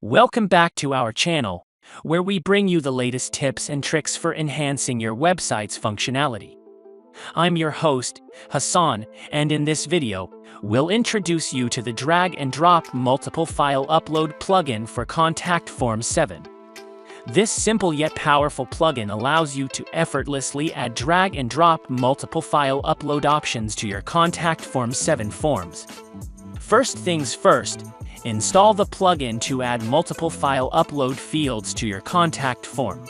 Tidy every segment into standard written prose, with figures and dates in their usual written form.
Welcome back to our channel, where we bring you the latest tips and tricks for enhancing your website's functionality. I'm your host, Hassan, and in this video, we'll introduce you to the drag and drop multiple file upload plugin for Contact Form 7. This simple yet powerful plugin allows you to effortlessly add drag and drop multiple file upload options to your Contact Form 7 forms. First things first, install the plugin to add multiple file upload fields to your contact form.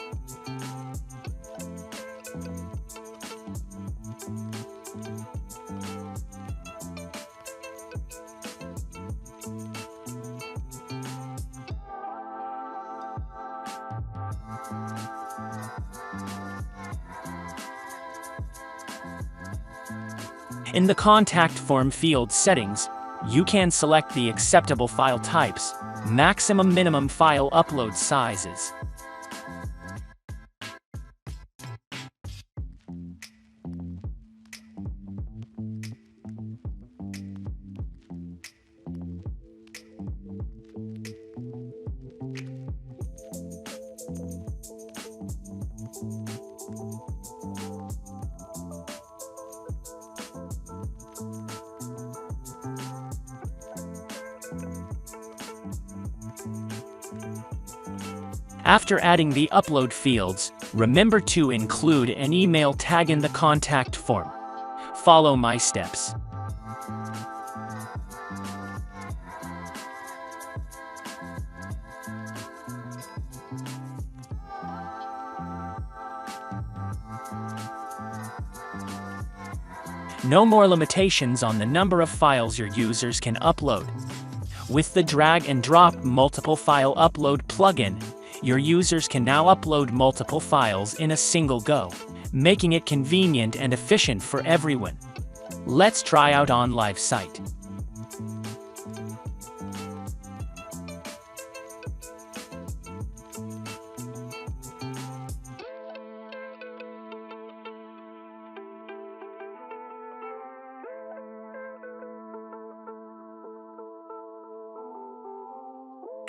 In the contact form field settings, you can select the acceptable file types, minimum file upload sizes. After adding the upload fields, remember to include an email tag in the contact form. Follow my steps. No more limitations on the number of files your users can upload. With the drag and drop multiple file upload plugin, your users can now upload multiple files in a single go, making it convenient and efficient for everyone. Let's try out on live site.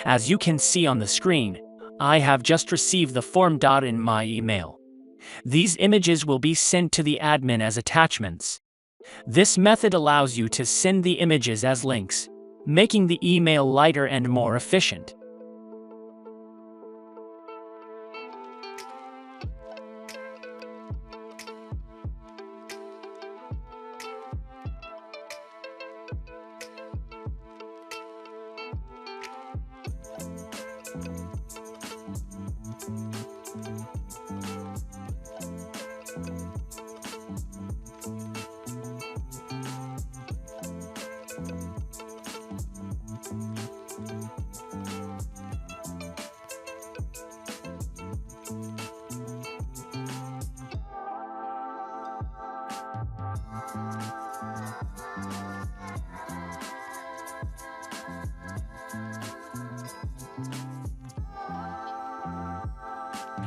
As you can see on the screen, I have just received the form in my email. These images will be sent to the admin as attachments. This method allows you to send the images as links, making the email lighter and more efficient.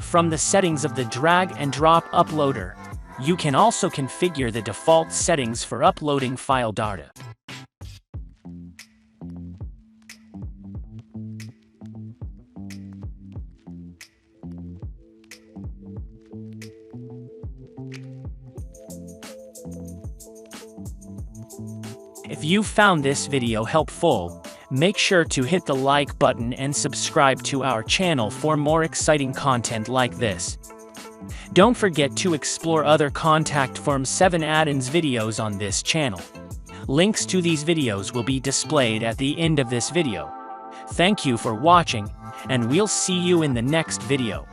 From the settings of the drag and drop uploader, you can also configure the default settings for uploading file data. If you found this video helpful, make sure to hit the like button and subscribe to our channel for more exciting content like this. Don't forget to explore other Contact Form 7 add-ins videos on this channel. Links to these videos will be displayed at the end of this video. Thank you for watching, and we'll see you in the next video.